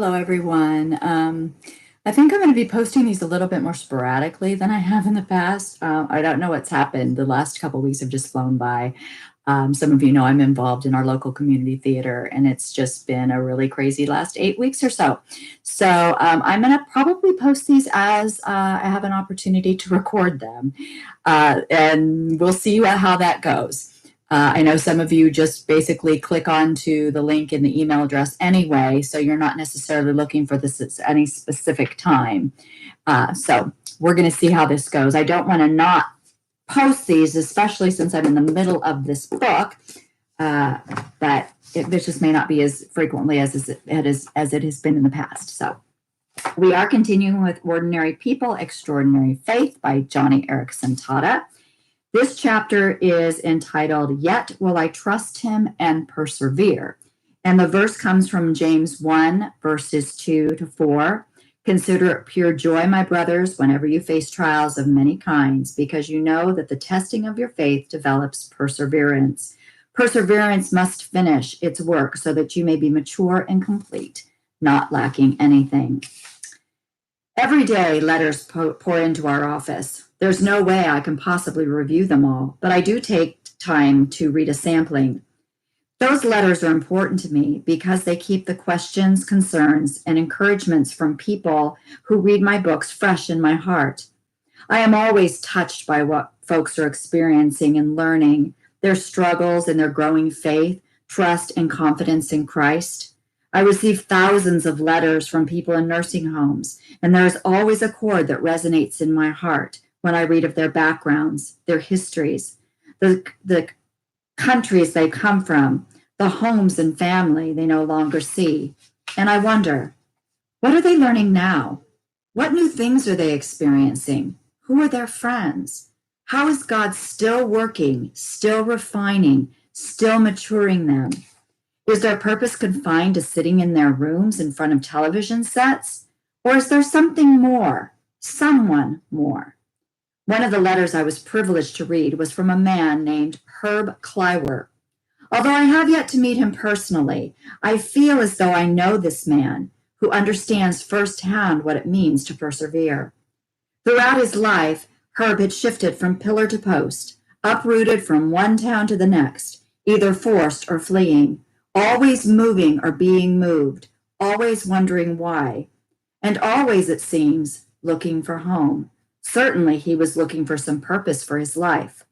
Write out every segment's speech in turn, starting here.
Hello, everyone. I think I'm going to be posting these a little bit more sporadically than I have in the past. I don't know what's happened. The last couple of weeks have just flown by. Some of you know I'm involved in our local community theater, and it's just been a really crazy last 8 weeks or so. So I'm going to probably post these as I have an opportunity to record them, and we'll see how that goes. I know some of you just basically click onto the link in the email address anyway, so you're not necessarily looking for this at any specific time. So we're going to see how this goes. I don't want to not post these, especially since I'm in the middle of this book, but this just may not be as frequently as it has been in the past. So we are continuing with Ordinary People, Extraordinary Faith by Joni Eareckson Tada. This chapter is entitled, Yet Will I Trust Him and Persevere. And the verse comes from James 1, verses 2 to 4. Consider it pure joy, my brothers, whenever you face trials of many kinds, because you know that the testing of your faith develops perseverance. Perseverance must finish its work so that you may be mature and complete, not lacking anything. Every day, letters pour into our office. There's no way I can possibly review them all, but I do take time to read a sampling. Those letters are important to me because they keep the questions, concerns, and encouragements from people who read my books fresh in my heart. I am always touched by what folks are experiencing and learning, their struggles and their growing faith, trust, and confidence in Christ. I receive thousands of letters from people in nursing homes, and there is always a chord that resonates in my heart when I read of their backgrounds, their histories, the countries they come from, the homes and family they no longer see. And I wonder, what are they learning now? What new things are they experiencing? Who are their friends? How is God still working, still refining, still maturing them? Is their purpose confined to sitting in their rooms in front of television sets? Or is there something more, someone more? One of the letters I was privileged to read was from a man named Herb Kleiwer. Although I have yet to meet him personally, I feel as though I know this man who understands firsthand what it means to persevere. Throughout his life, Herb had shifted from pillar to post, uprooted from one town to the next, either forced or fleeing, always moving or being moved, always wondering why, and always, it seems, looking for home. Certainly, he was looking for some purpose for his life.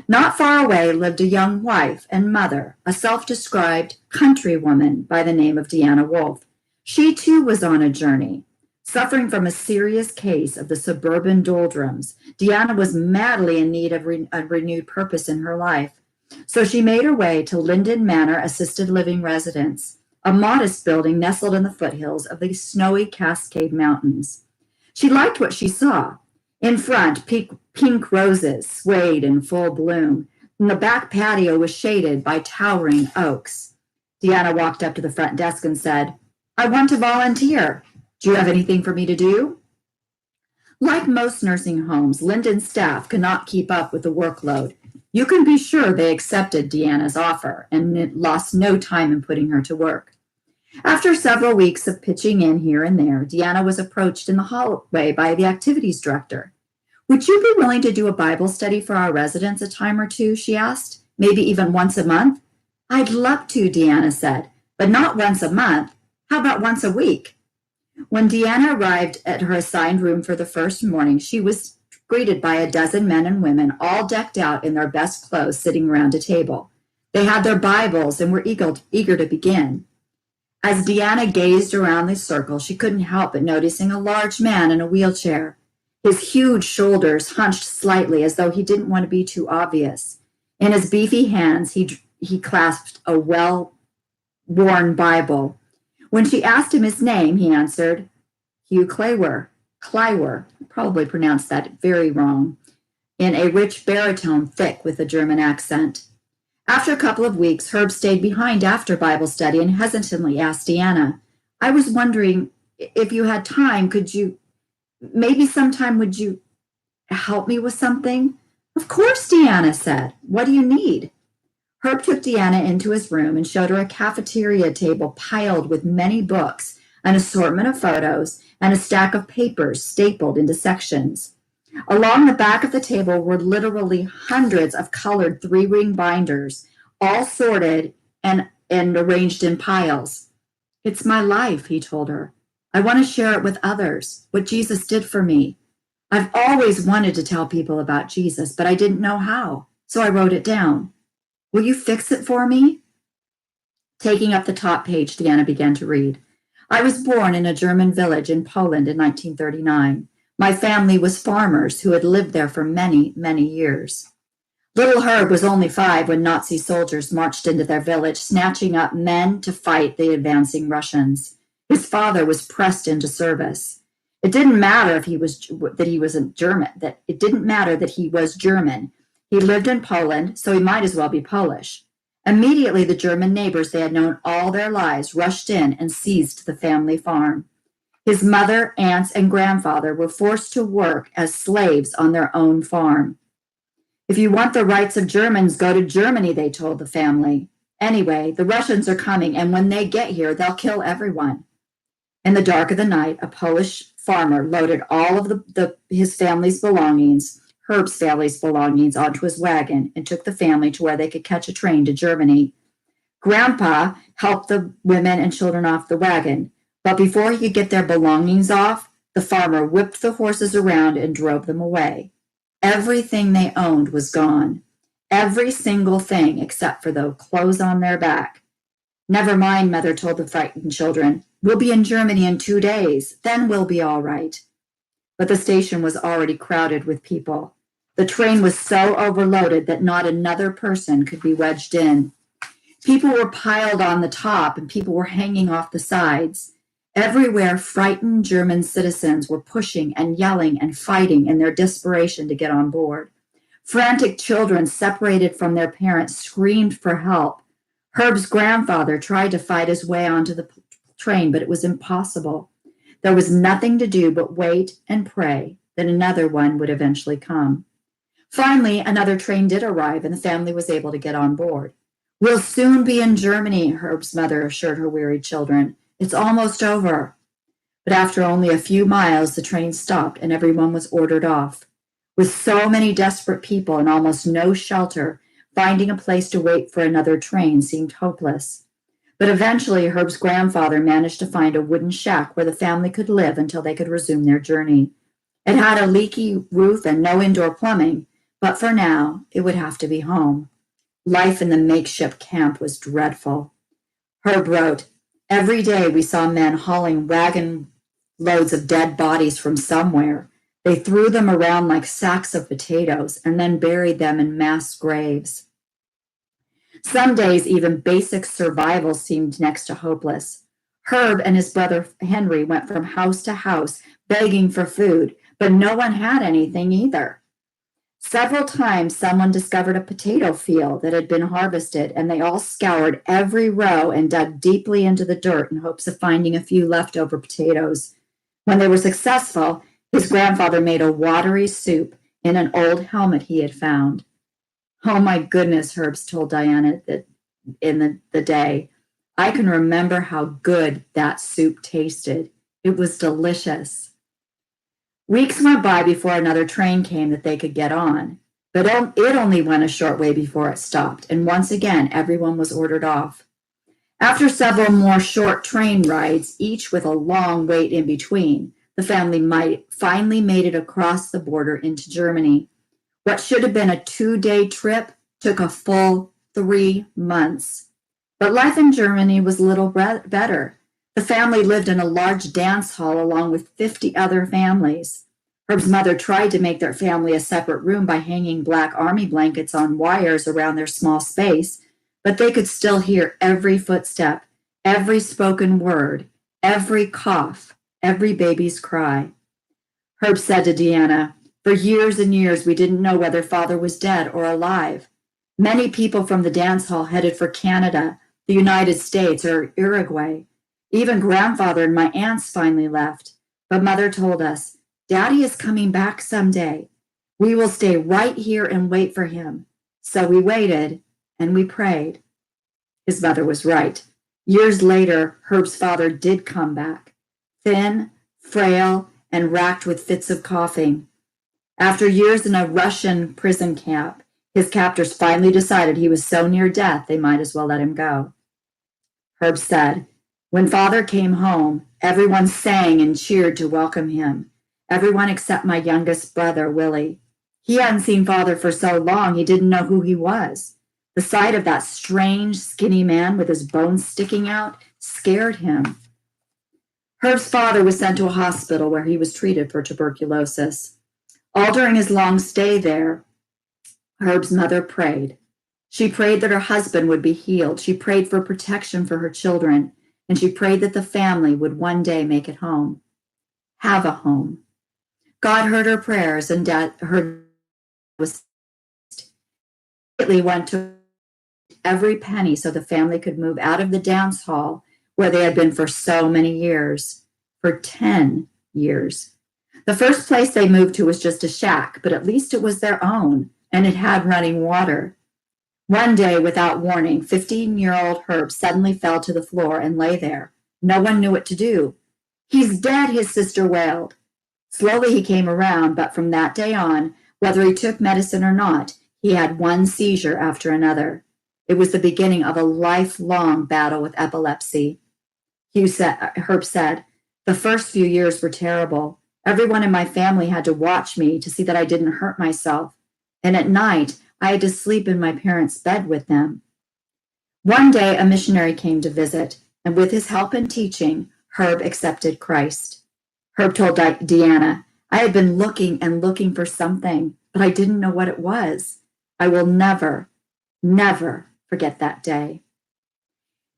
Not far away lived a young wife and mother, a self-described country woman by the name of Deanna Wolfe. She too was on a journey. Suffering from a serious case of the suburban doldrums, Deanna was madly in need of a renewed purpose in her life. So she made her way to Linden Manor Assisted Living Residence, a modest building nestled in the foothills of the snowy Cascade Mountains. She liked what she saw. In front, pink roses swayed in full bloom, and the back patio was shaded by towering oaks. Deanna walked up to the front desk and said, "I want to volunteer. Do you have anything for me to do?" Like most nursing homes, Linden's staff could not keep up with the workload. You can be sure they accepted Deanna's offer and lost no time in putting her to work. After several weeks of pitching in here and there, Deanna was approached in the hallway by the activities director. "Would you be willing to do a Bible study for our residents a time or two?" she asked. "Maybe even once a month?" "I'd love to," Deanna said, "but not once a month. How about once a week?" When Deanna arrived at her assigned room for the first morning, she was greeted by a dozen men and women, all decked out in their best clothes, sitting around a table. They had their Bibles and were eager to begin. As Deanna gazed around the circle, she couldn't help but noticing a large man in a wheelchair. His huge shoulders hunched slightly as though he didn't want to be too obvious. In his beefy hands, he clasped a well-worn Bible. When she asked him his name, he answered, Hugh Kleiwer, probably pronounced that very wrong, in a rich baritone thick with a German accent. After a couple of weeks, Herb stayed behind after Bible study and hesitantly asked Deanna, "I was wondering if you had time, maybe sometime would you help me with something?" "Of course," Deanna said. "What do you need?" Herb took Deanna into his room and showed her a cafeteria table piled with many books, an assortment of photos, and a stack of papers stapled into sections. Along the back of the table were literally hundreds of colored three-ring binders, all sorted and arranged in piles. It's my life, he told her. I want to share it with others, what Jesus did for me. I've always wanted to tell people about Jesus, but I didn't know how, so I wrote it down. Will you fix it for me? Taking up the top page, Deanna began to read. I was born in a German village in Poland in 1939. My family was farmers who had lived there for many, many years. Little Herb was only 5 when Nazi soldiers marched into their village, snatching up men to fight the advancing Russians. His father was pressed into service. It didn't matter if he was German. It didn't matter that he was German. He lived in Poland, so he might as well be Polish. Immediately, the German neighbors they had known all their lives rushed in and seized the family farm. His mother, aunts, and grandfather were forced to work as slaves on their own farm. If you want the rights of Germans, go to Germany, they told the family. Anyway, the Russians are coming, and when they get here, they'll kill everyone. In the dark of the night, a Polish farmer loaded all of his family's belongings, Herb's family's belongings, onto his wagon and took the family to where they could catch a train to Germany. Grandpa helped the women and children off the wagon, but before he could get their belongings off, the farmer whipped the horses around and drove them away. Everything they owned was gone. Every single thing except for the clothes on their back. Never mind, Mother told the frightened children. We'll be in Germany in 2 days. Then we'll be all right. But the station was already crowded with people. The train was so overloaded that not another person could be wedged in. People were piled on the top and people were hanging off the sides. Everywhere, frightened German citizens were pushing and yelling and fighting in their desperation to get on board. Frantic children separated from their parents screamed for help. Herb's grandfather tried to fight his way onto the train, but it was impossible. There was nothing to do but wait and pray that another one would eventually come. Finally, another train did arrive and the family was able to get on board. We'll soon be in Germany, Herb's mother assured her wearied children. It's almost over. But after only a few miles, the train stopped and everyone was ordered off. With so many desperate people and almost no shelter, finding a place to wait for another train seemed hopeless. But eventually, Herb's grandfather managed to find a wooden shack where the family could live until they could resume their journey. It had a leaky roof and no indoor plumbing, but for now, it would have to be home. Life in the makeshift camp was dreadful. Herb wrote, every day we saw men hauling wagon loads of dead bodies from somewhere. They threw them around like sacks of potatoes and then buried them in mass graves. Some days, even basic survival seemed next to hopeless. Herb and his brother Henry went from house to house begging for food, but no one had anything either. Several times, someone discovered a potato field that had been harvested, and they all scoured every row and dug deeply into the dirt in hopes of finding a few leftover potatoes. When they were successful, his grandfather made a watery soup in an old helmet he had found. Oh my goodness, Herbs told Diana that in the day. I can remember how good that soup tasted. It was delicious. Weeks went by before another train came that they could get on, but it only went a short way before it stopped, and once again, everyone was ordered off. After several more short train rides, each with a long wait in between, the family finally made it across the border into Germany. What should have been a 2-day trip took a full 3 months. But life in Germany was a little better. The family lived in a large dance hall along with 50 other families. Herb's mother tried to make their family a separate room by hanging black army blankets on wires around their small space, but they could still hear every footstep, every spoken word, every cough, every baby's cry. Herb said to Deanna, for years and years, we didn't know whether father was dead or alive. Many people from the dance hall headed for Canada, the United States, or Uruguay. Even grandfather and my aunts finally left. But mother told us, Daddy is coming back someday. We will stay right here and wait for him. So we waited and we prayed. His mother was right. Years later, Herb's father did come back, thin, frail, and racked with fits of coughing. After years in a Russian prison camp, his captors finally decided he was so near death they might as well let him go. Herb said, "When father came home, everyone sang and cheered to welcome him. Everyone except my youngest brother, Willie. He hadn't seen father for so long he didn't know who he was. The sight of that strange, skinny man with his bones sticking out scared him." Herb's father was sent to a hospital where he was treated for tuberculosis. All during his long stay there, Herb's mother prayed. She prayed that her husband would be healed. She prayed for protection for her children, and she prayed that the family would one day make it home, have a home. God heard her prayers, and her was immediately went to every penny so the family could move out of the dance hall where they had been for so many years, for 10 years. The first place they moved to was just a shack, but at least it was their own, and it had running water. One day, without warning, 15-year-old Herb suddenly fell to the floor and lay there. No one knew what to do. "He's dead," his sister wailed. Slowly he came around, but from that day on, whether he took medicine or not, he had one seizure after another. It was the beginning of a lifelong battle with epilepsy. Herb said, "The first few years were terrible. Everyone in my family had to watch me to see that I didn't hurt myself. And at night, I had to sleep in my parents' bed with them." One day, a missionary came to visit, and with his help and teaching, Herb accepted Christ. Herb told Deanna, "I had been looking and looking for something, but I didn't know what it was. I will never, never forget that day."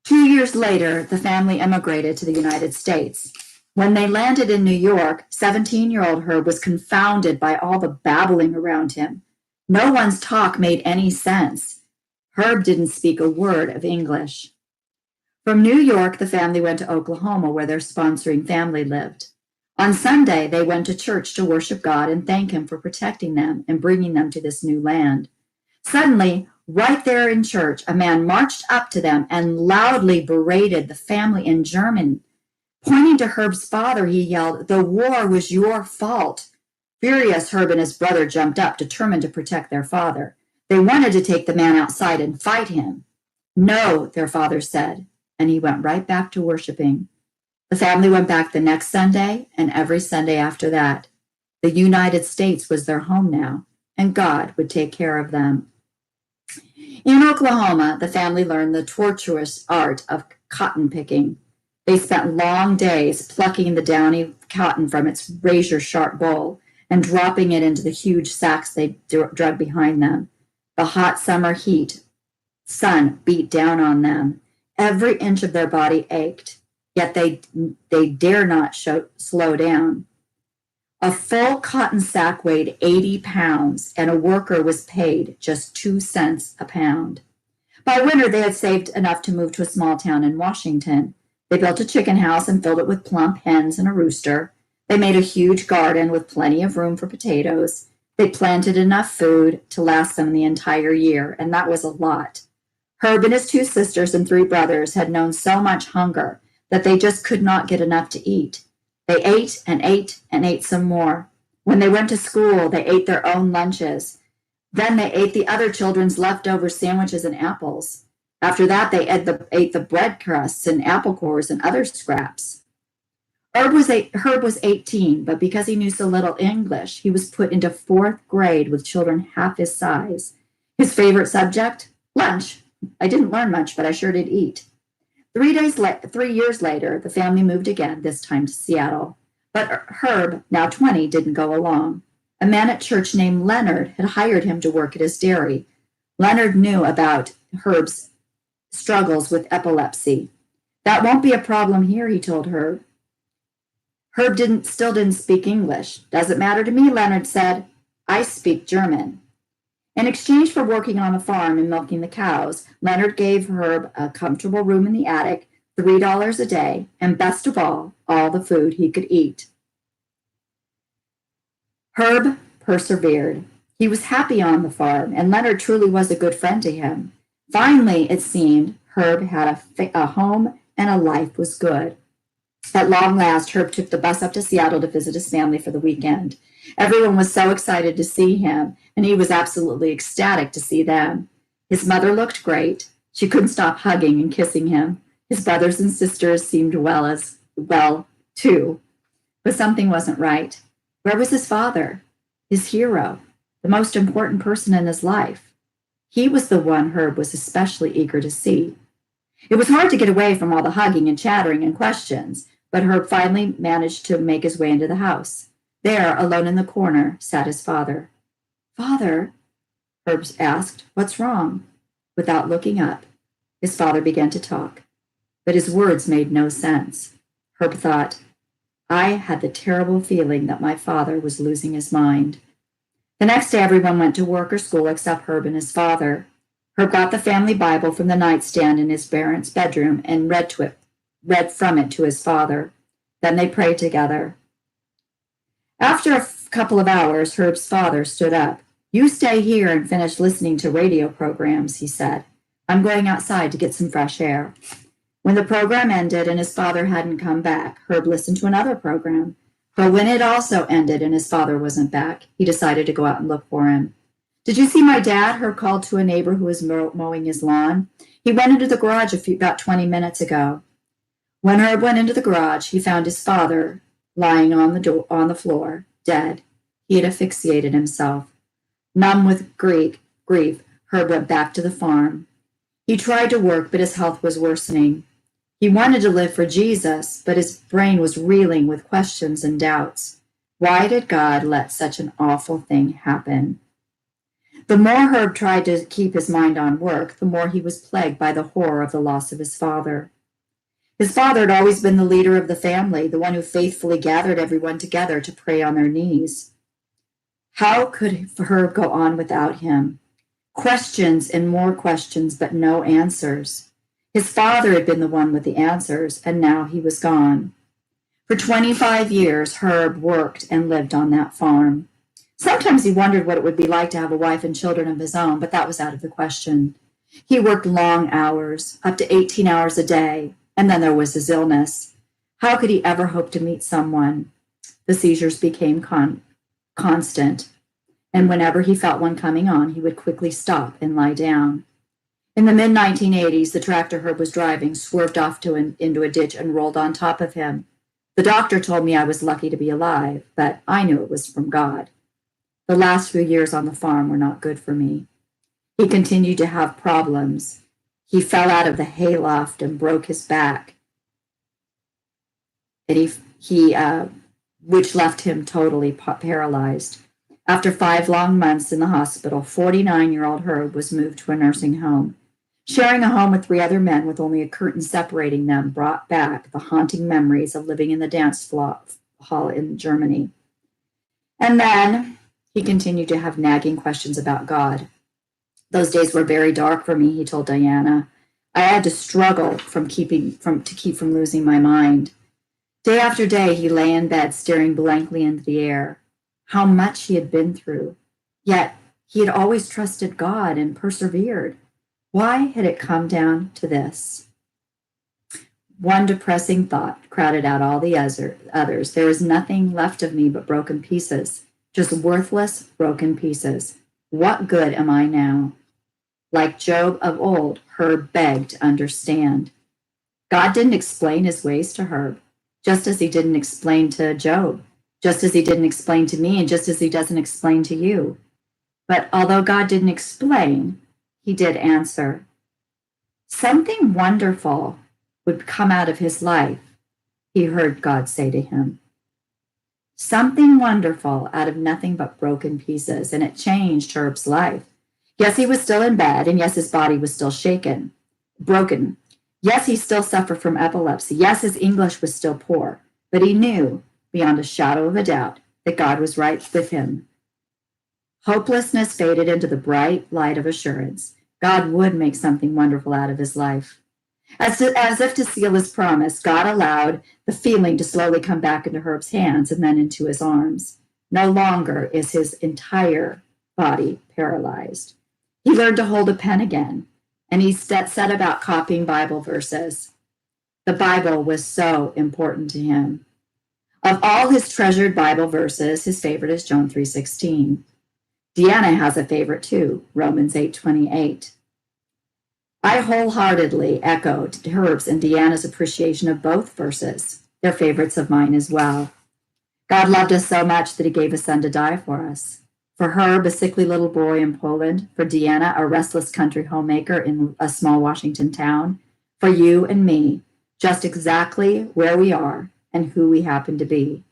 2 years later, the family emigrated to the United States. When they landed in New York, 17-year-old Herb was confounded by all the babbling around him. No one's talk made any sense. Herb didn't speak a word of English. From New York, the family went to Oklahoma, where their sponsoring family lived. On Sunday, they went to church to worship God and thank him for protecting them and bringing them to this new land. Suddenly, right there in church, a man marched up to them and loudly berated the family in German. Pointing to Herb's father, he yelled, "The war was your fault." Furious, Herb and his brother jumped up, determined to protect their father. They wanted to take the man outside and fight him. "No," their father said, and he went right back to worshiping. The family went back the next Sunday and every Sunday after that. The United States was their home now, and God would take care of them. In Oklahoma, the family learned the tortuous art of cotton picking. They spent long days plucking the downy cotton from its razor-sharp boll and dropping it into the huge sacks they drug behind them. The hot summer sun beat down on them. Every inch of their body ached, yet they dare not slow down. A full cotton sack weighed 80 pounds, and a worker was paid just 2 cents a pound. By winter, they had saved enough to move to a small town in Washington. They built a chicken house and filled it with plump hens and a rooster. They made a huge garden with plenty of room for potatoes. They planted enough food to last them the entire year, and that was a lot. Herb and his 2 sisters and 3 brothers had known so much hunger that they just could not get enough to eat. They ate and ate and ate some more. When they went to school, they ate their own lunches. Then they ate the other children's leftover sandwiches and apples. After that, they ate the bread crusts and apple cores and other scraps. Herb was 18, but because he knew so little English, he was put into 4th grade with children half his size. His favorite subject? Lunch. I didn't learn much, but I sure did eat. 3 years later, the family moved again, this time to Seattle. But Herb, now 20, didn't go along. A man at church named Leonard had hired him to work at his dairy. Leonard knew about Herb's struggles with epilepsy. "That won't be a problem here," he told Herb. Herb still didn't speak English. "Doesn't matter to me," Leonard said. "I speak German." In exchange for working on the farm and milking the cows, Leonard gave Herb a comfortable room in the attic, $3 a day, and best of all the food he could eat. Herb persevered. He was happy on the farm, and Leonard truly was a good friend to him. Finally, it seemed, Herb had a home and a life was good. At long last, Herb took the bus up to Seattle to visit his family for the weekend. Everyone was so excited to see him, and he was absolutely ecstatic to see them. His mother looked great. She couldn't stop hugging and kissing him. His brothers and sisters seemed well, too. But something wasn't right. Where was his father? His hero, the most important person in his life. He was the one Herb was especially eager to see. It was hard to get away from all the hugging and chattering and questions, but Herb finally managed to make his way into the house. There, alone in the corner, sat his father. "Father," Herb asked, "what's wrong?" Without looking up, his father began to talk, but his words made no sense. Herb thought, I had the terrible feeling that my father was losing his mind. The next day, everyone went to work or school except Herb and his father. Herb got the family Bible from the nightstand in his parents' bedroom and read from it to his father. Then they prayed together. After a couple of hours, Herb's father stood up. "You stay here and finish listening to radio programs," he said. "I'm going outside to get some fresh air." When the program ended and his father hadn't come back, Herb listened to another program. But when it also ended and his father wasn't back, he decided to go out and look for him. "Did you see my dad?" Herb called to a neighbor who was mowing his lawn. "He went into the garage about 20 minutes ago." When Herb went into the garage, he found his father lying on the floor, dead. He had asphyxiated himself. Numb with grief, Herb went back to the farm. He tried to work, but his health was worsening. He wanted to live for Jesus, but his brain was reeling with questions and doubts. Why did God let such an awful thing happen? The more Herb tried to keep his mind on work, the more he was plagued by the horror of the loss of his father. His father had always been the leader of the family, the one who faithfully gathered everyone together to pray on their knees. How could Herb go on without him? Questions and more questions, but no answers. His father had been the one with the answers, and now he was gone. For 25 years, Herb worked and lived on that farm. Sometimes he wondered what it would be like to have a wife and children of his own, but that was out of the question. He worked long hours, up to 18 hours a day, and then there was his illness. How could he ever hope to meet someone? The seizures became constant, and whenever he felt one coming on, he would quickly stop and lie down. In the mid-1980s, the tractor Herb was driving swerved off into a ditch and rolled on top of him. The doctor told me I was lucky to be alive, but I knew it was from God. The last few years on the farm were not good for me. He continued to have problems. He fell out of the hayloft and broke his back, and which left him totally paralyzed. After 5 long months in the hospital, 49-year-old Herb was moved to a nursing home. Sharing a home with 3 other men with only a curtain separating them brought back the haunting memories of living in the dance hall in Germany. And then he continued to have nagging questions about God. "Those days were very dark for me," he told Diana. "I had to struggle to keep from losing my mind." Day after day, he lay in bed staring blankly into the air. How much he had been through. Yet he had always trusted God and persevered. Why had it come down to this? One depressing thought crowded out all the others. There is nothing left of me but broken pieces, just worthless broken pieces. What good am I now? Like Job of old, Herb begged to understand. God didn't explain his ways to Herb, just as he didn't explain to Job, just as he didn't explain to me, and just as he doesn't explain to you. But although God didn't explain, he did answer. Something wonderful would come out of his life, he heard God say to him. Something wonderful out of nothing but broken pieces, and it changed Herb's life. Yes, he was still in bed, and yes, his body was still broken. Yes, he still suffered from epilepsy. Yes, his English was still poor, but he knew, beyond a shadow of a doubt, that God was right with him. Hopelessness faded into the bright light of assurance. God would make something wonderful out of his life. As if to seal his promise, God allowed the feeling to slowly come back into Herb's hands and then into his arms. No longer is his entire body paralyzed. He learned to hold a pen again, and he set about copying Bible verses. The Bible was so important to him. Of all his treasured Bible verses, his favorite is John 3:16. Deanna has a favorite too, Romans 8:28. I wholeheartedly echoed Herb's and Deanna's appreciation of both verses. They're favorites of mine as well. God loved us so much that he gave his son to die for us. For Herb, a sickly little boy in Poland. For Deanna, a restless country homemaker in a small Washington town. For you and me, just exactly where we are and who we happen to be.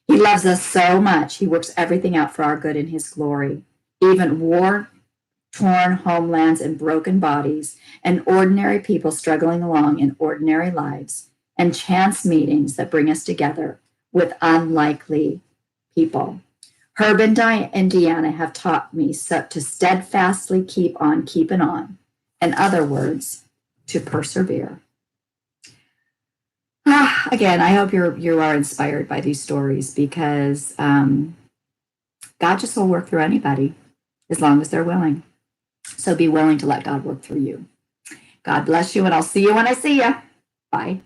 He loves us so much, he works everything out for our good in his glory. Even war-torn homelands and broken bodies, and ordinary people struggling along in ordinary lives, and chance meetings that bring us together with unlikely people. Herb and Deanna have taught me to steadfastly keep on keeping on. In other words, to persevere. Again, I hope you are inspired by these stories because God just will work through anybody as long as they're willing. So be willing to let God work through you. God bless you, and I'll see you when I see you. Bye.